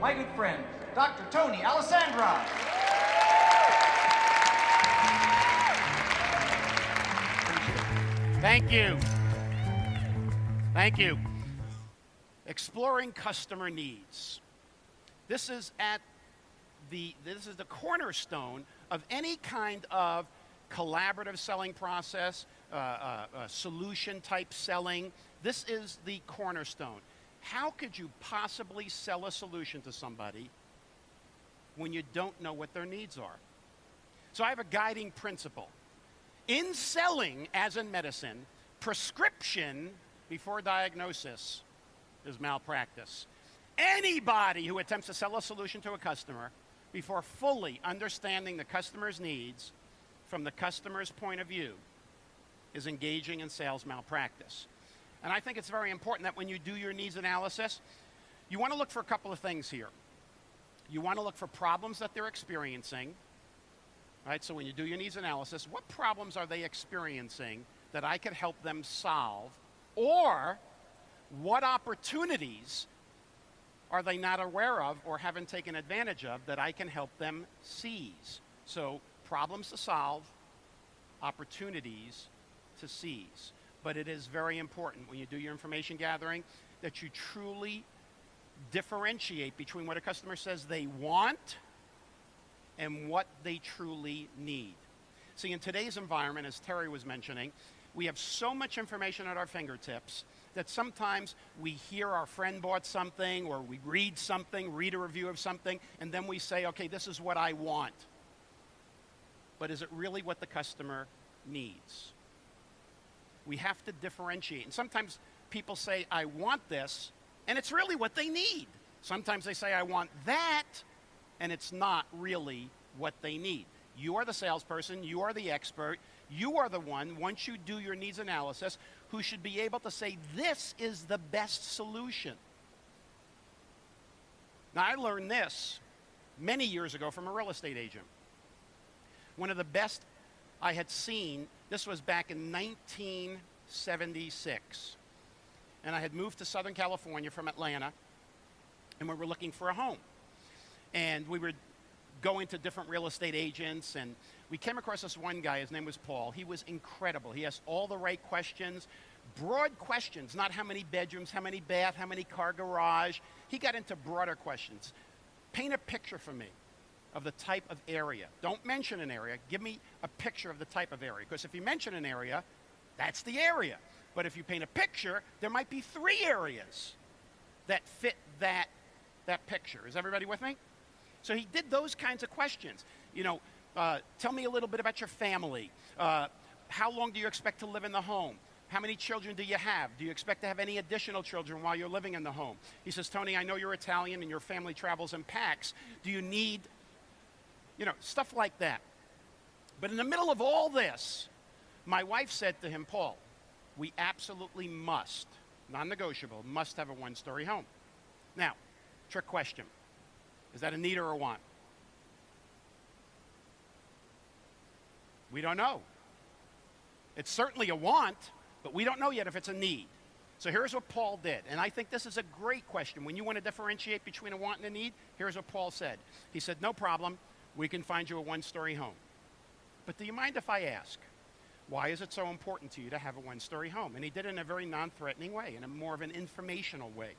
my good friend, Dr. Tony Alessandra. Thank you. Thank you. Exploring customer needs. This is the cornerstone of any kind of collaborative selling process, solution type selling. This is the cornerstone. How could you possibly sell a solution to somebody when you don't know what their needs are? So I have a guiding principle. In selling, as in medicine, prescription before diagnosis is malpractice. Anybody who attempts to sell a solution to a customer before fully understanding the customer's needs from the customer's point of view is engaging in sales malpractice. And I think it's very important that when you do your needs analysis, you want to look for a couple of things here. You want to look for problems that they're experiencing. Right? So when you do your needs analysis, what problems are they experiencing that I could help them solve? Or what opportunities are they not aware of or haven't taken advantage of that I can help them seize? So problems to solve, opportunities to seize. But it is very important when you do your information gathering that you truly differentiate between what a customer says they want and what they truly need. See, in today's environment, as Terry was mentioning, we have so much information at our fingertips that sometimes we hear our friend bought something or we read a review of something, and then we say, okay, this is what I want. But is it really what the customer needs? We have to differentiate. And sometimes people say, I want this, and it's really what they need. Sometimes they say, I want that, and it's not really what they need. You are the salesperson, you are the expert, you are the one, once you do your needs analysis, who should be able to say, this is the best solution. Now, I learned this many years ago from a real estate agent. One of the best I had seen, this was back in 1976. And I had moved to Southern California from Atlanta, and we were looking for a home. And we were going to different real estate agents, and we came across this one guy. His name was Paul. He was incredible. He asked all the right questions, broad questions, not how many bedrooms, how many bath, how many car garage. He got into broader questions. Paint a picture for me of the type of area. Don't mention an area. Give me a picture of the type of area. Because if you mention an area, that's the area. But if you paint a picture, there might be 3 areas that fit that picture. Is everybody with me? So he did those kinds of questions. You know, tell me a little bit about your family. How long do you expect to live in the home? How many children do you have? Do you expect to have any additional children while you're living in the home? He says, Tony, I know you're Italian and your family travels in packs. Do you need, stuff like that. But in the middle of all this, my wife said to him, Paul, we absolutely must, non-negotiable, must have a 1-story home. Now, trick question. Is that a need or a want? We don't know. It's certainly a want, but we don't know yet if it's a need. So here's what Paul did, and I think this is a great question. When you want to differentiate between a want and a need, here's what Paul said. He said, no problem, we can find you a 1-story home. But do you mind if I ask, why is it so important to you to have a 1-story home? And he did it in a very non-threatening way, in a more of an informational way.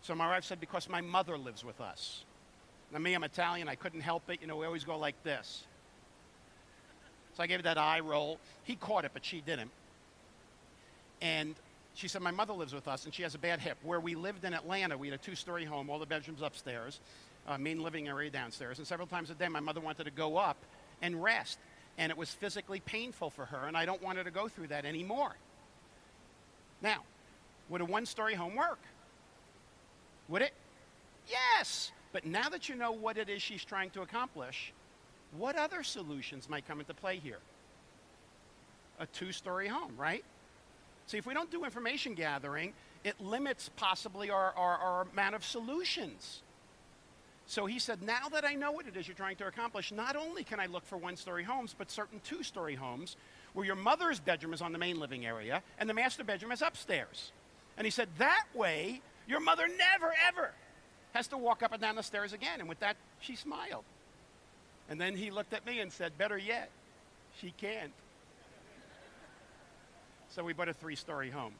So my wife said, because my mother lives with us. Now, me, I'm Italian, I couldn't help it. We always go like this. So I gave her that eye roll. He caught it, but she didn't. And she said, my mother lives with us, and she has a bad hip. Where we lived in Atlanta, we had a 2-story home, all the bedrooms upstairs, main living area downstairs. And several times a day, my mother wanted to go up and rest. And it was physically painful for her, and I don't want her to go through that anymore. Now, would a 1-story home work? Would it? Yes. But now that you know what it is she's trying to accomplish, what other solutions might come into play here? A 2-story home, right? See, if we don't do information gathering, it limits possibly our amount of solutions. So he said, now that I know what it is you're trying to accomplish, not only can I look for 1-story homes, but certain 2-story homes where your mother's bedroom is on the main living area and the master bedroom is upstairs. And he said, that way, your mother never, ever has to walk up and down the stairs again. And with that, she smiled. And then he looked at me and said, better yet, she can't. So we bought a 3-story home.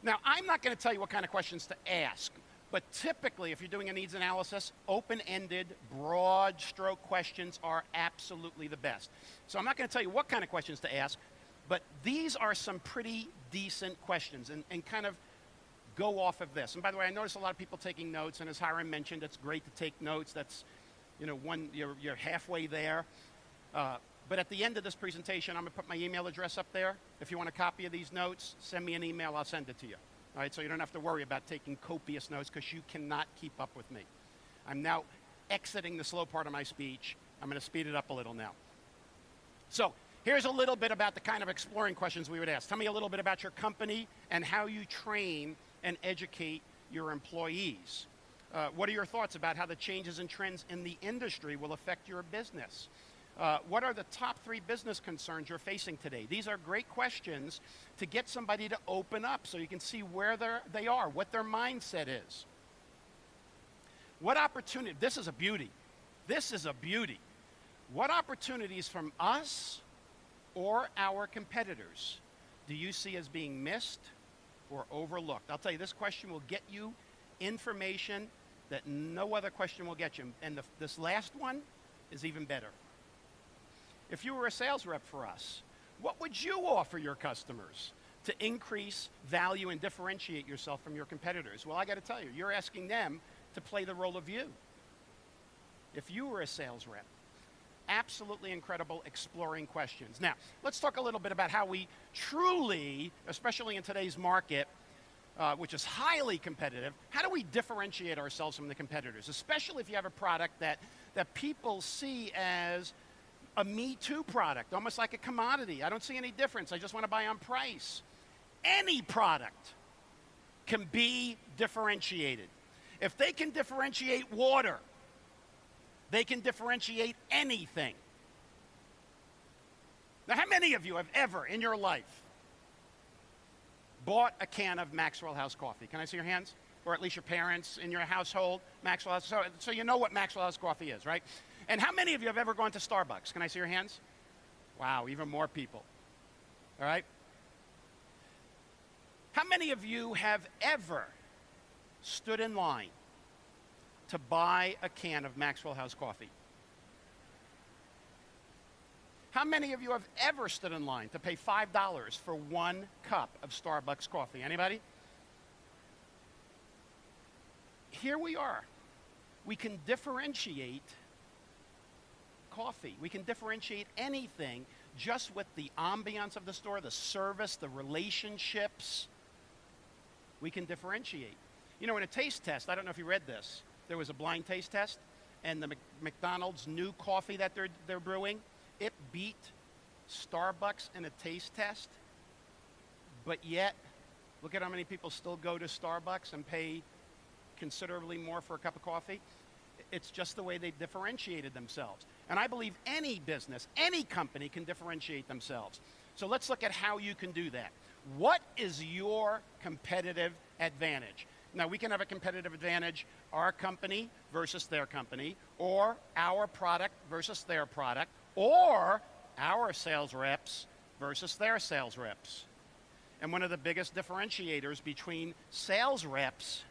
Now, I'm not going to tell you what kind of questions to ask, but typically, if you're doing a needs analysis, open-ended, broad stroke questions are absolutely the best. So I'm not going to tell you what kind of questions to ask, but these are some pretty decent questions, and kind of go off of this. And by the way, I notice a lot of people taking notes, and as Hiram mentioned, it's great to take notes. That's, you're halfway there. But at the end of this presentation, I'm going to put my email address up there. If you want a copy of these notes, send me an email. I'll send it to you. All right, so you don't have to worry about taking copious notes because you cannot keep up with me. I'm now exiting the slow part of my speech. I'm going to speed it up a little now. So here's a little bit about the kind of exploring questions we would ask. Tell me a little bit about your company and how you train and educate your employees. What are your thoughts about how the changes and trends in the industry will affect your business? What are the top 3 business concerns you're facing today? These are great questions to get somebody to open up so you can see where they are, what their mindset is. What opportunity, this is a beauty. This is a beauty. What opportunities from us or our competitors do you see as being missed or overlooked? I'll tell you, this question will get you information that no other question will get you. And this last one is even better. If you were a sales rep for us, what would you offer your customers to increase value and differentiate yourself from your competitors? Well, I got to tell you, you're asking them to play the role of you. If you were a sales rep, absolutely incredible exploring questions. Now, let's talk a little bit about how we truly, especially in today's market, which is highly competitive, how do we differentiate ourselves from the competitors, especially if you have a product that people see as a Me Too product, almost like a commodity. I don't see any difference. I just want to buy on price. Any product can be differentiated. If they can differentiate water, they can differentiate anything. Now, how many of you have ever in your life bought a can of Maxwell House coffee? Can I see your hands? Or at least your parents in your household, Maxwell House. So you know what Maxwell House coffee is, right? And how many of you have ever gone to Starbucks? Can I see your hands? Wow, even more people. All right? How many of you have ever stood in line to buy a can of Maxwell House coffee? How many of you have ever stood in line to pay $5 for 1 cup of Starbucks coffee? Anybody? Here we are. We can differentiate coffee. We can differentiate anything just with the ambiance of the store, the service, the relationships. We can differentiate. You know, in a taste test, I don't know if you read this, there was a blind taste test, and the McDonald's new coffee that they're brewing, it beat Starbucks in a taste test, but yet, look at how many people still go to Starbucks and pay considerably more for a cup of coffee. It's just the way they differentiated themselves. And I believe any business, any company can differentiate themselves. So let's look at how you can do that. What is your competitive advantage? Now, we can have a competitive advantage, our company versus their company, or our product versus their product, or our sales reps versus their sales reps. And one of the biggest differentiators between sales reps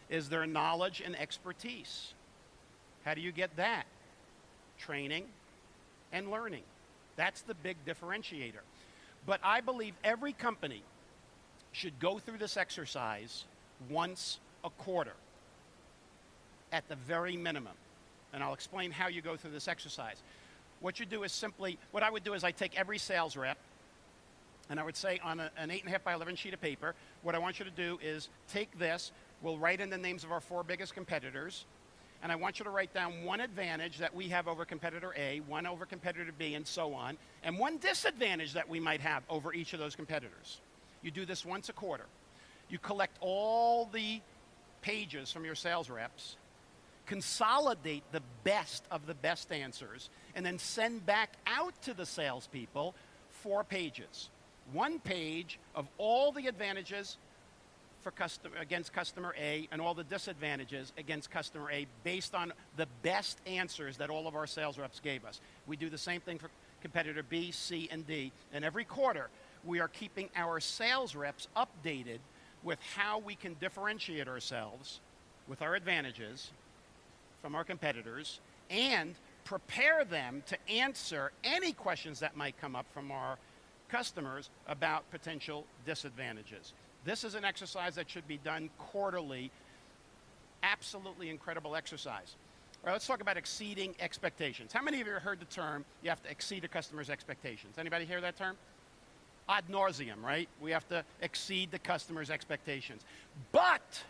is their knowledge and expertise. How do you get that? Training and learning. That's the big differentiator. But I believe every company should go through this exercise once a quarter at the very minimum. And I'll explain how you go through this exercise. What you do is what I would do is I take every sales rep and I would say on an 8.5 by 11 sheet of paper, what I want you to do is take this, we'll write in the names of our 4 biggest competitors, and I want you to write down one advantage that we have over competitor A, one over competitor B, and so on, and one disadvantage that we might have over each of those competitors. You do this once a quarter. You collect all the pages from your sales reps, consolidate the best of the best answers, and then send back out to the salespeople 4 pages. 1 page of all the advantages against customer A and all the disadvantages against customer A based on the best answers that all of our sales reps gave us. We do the same thing for competitor B, C, and D. And every quarter, we are keeping our sales reps updated with how we can differentiate ourselves with our advantages from our competitors and prepare them to answer any questions that might come up from our customers about potential disadvantages. This is an exercise that should be done quarterly. Absolutely incredible exercise. All right, let's talk about exceeding expectations. How many of you have heard the term, you have to exceed a customer's expectations? Anybody hear that term? Ad nauseum, right? We have to exceed the customer's expectations. But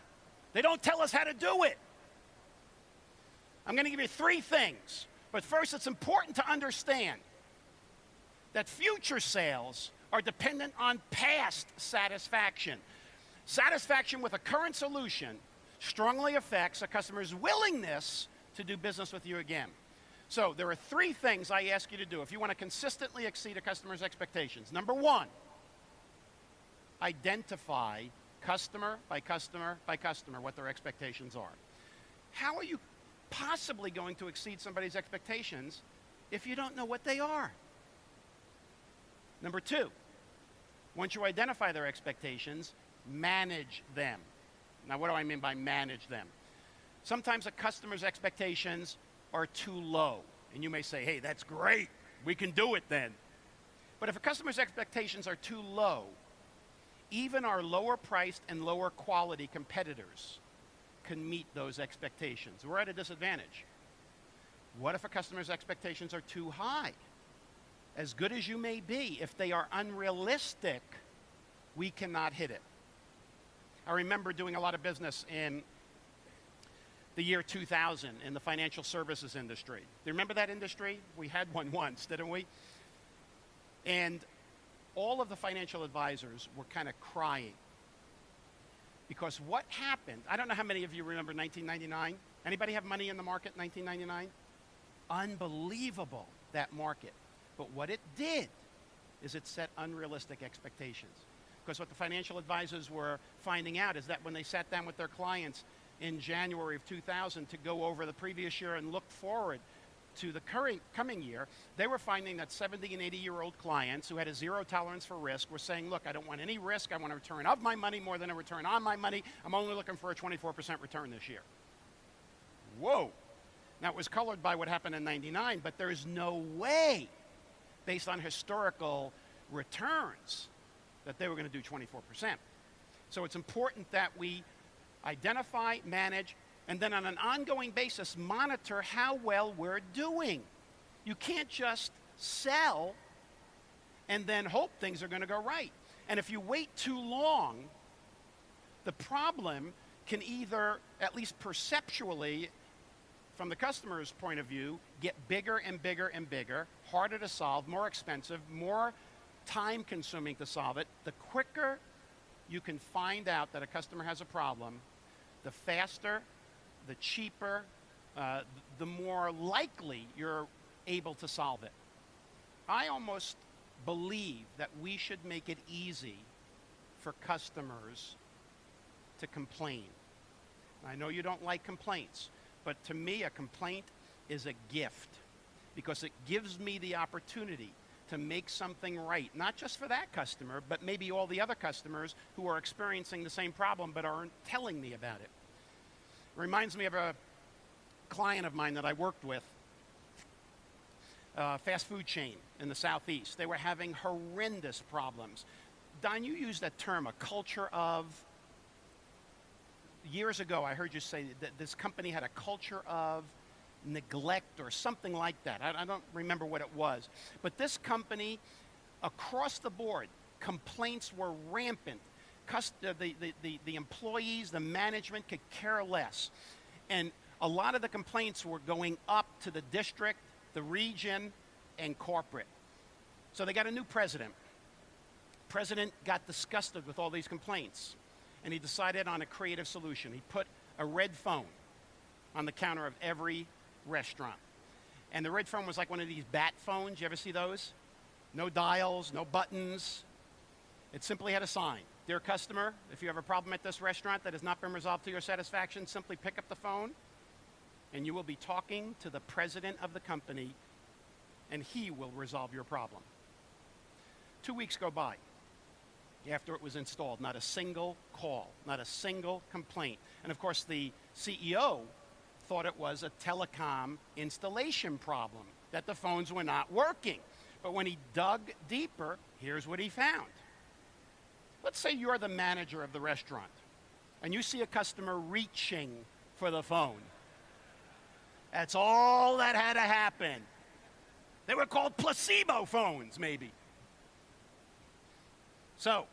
they don't tell us how to do it. I'm going to give you 3 things. But first, it's important to understand that future sales are dependent on past satisfaction. Satisfaction with a current solution strongly affects a customer's willingness to do business with you again. So there are 3 things I ask you to do if you want to consistently exceed a customer's expectations. Number 1, identify customer by customer by customer what their expectations are. How are you possibly going to exceed somebody's expectations if you don't know what they are? Number 2, once you identify their expectations, manage them. Now, what do I mean by manage them? Sometimes a customer's expectations are too low. And you may say, hey, that's great. We can do it then. But if a customer's expectations are too low, even our lower priced and lower quality competitors can meet those expectations. We're at a disadvantage. What if a customer's expectations are too high? As good as you may be, if they are unrealistic, we cannot hit it. I remember doing a lot of business in the year 2000 in the financial services industry. Do you remember that industry? We had one once, didn't we? And all of the financial advisors were kind of crying. Because what happened, I don't know how many of you remember 1999. Anybody have money in the market in 1999? Unbelievable, that market. But what it did is it set unrealistic expectations. Because what the financial advisors were finding out is that when they sat down with their clients in January of 2000 to go over the previous year and look forward to the coming year, they were finding that 70 and 80-year-old clients who had a zero tolerance for risk were saying, look, I don't want any risk. I want a return of my money more than a return on my money. I'm only looking for a 24% return this year. Whoa. Now, it was colored by what happened in 99, but there is no way, based on historical returns, that they were going to do 24%. So it's important that we identify, manage, and then on an ongoing basis, monitor how well we're doing. You can't just sell and then hope things are going to go right. And if you wait too long, the problem can either, at least perceptually, from the customer's point of view, get bigger and bigger and bigger, harder to solve, more expensive, more time-consuming to solve it. The quicker you can find out that a customer has a problem, the faster, the cheaper, the more likely you're able to solve it. I almost believe that we should make it easy for customers to complain. I know you don't like complaints, but to me, a complaint is a gift because it gives me the opportunity to make something right, not just for that customer, but maybe all the other customers who are experiencing the same problem but aren't telling me about it. It reminds me of a client of mine that I worked with, a fast food chain in the Southeast. They were having horrendous problems. Don, you used that term, a culture of, years ago I heard you say that this company had a culture of neglect or something like that. I don't remember what it was. But this company, across the board, complaints were rampant. The employees, the management could care less. And a lot of the complaints were going up to the district, the region, and corporate. So they got a new president. President got disgusted with all these complaints, and he decided on a creative solution. He put a red phone on the counter of every restaurant. And the red phone was like one of these bat phones. You ever see those? No dials, no buttons. It simply had a sign. Dear customer, if you have a problem at this restaurant that has not been resolved to your satisfaction, simply pick up the phone and you will be talking to the president of the company and he will resolve your problem. 2 weeks go by after it was installed. Not a single call, not a single complaint. And of course, the CEO thought it was a telecom installation problem, that the phones were not working. But when he dug deeper, here's what he found. Let's say you're the manager of the restaurant and you see a customer reaching for the phone. That's all that had to happen. They were called placebo phones, maybe. So,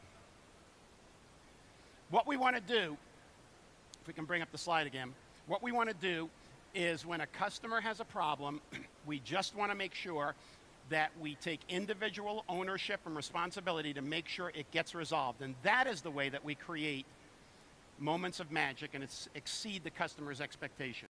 what we want to do, if we can bring up the slide again, what we want to do is when a customer has a problem, we just want to make sure that we take individual ownership and responsibility to make sure it gets resolved. And that is the way that we create moments of magic and exceed the customer's expectation.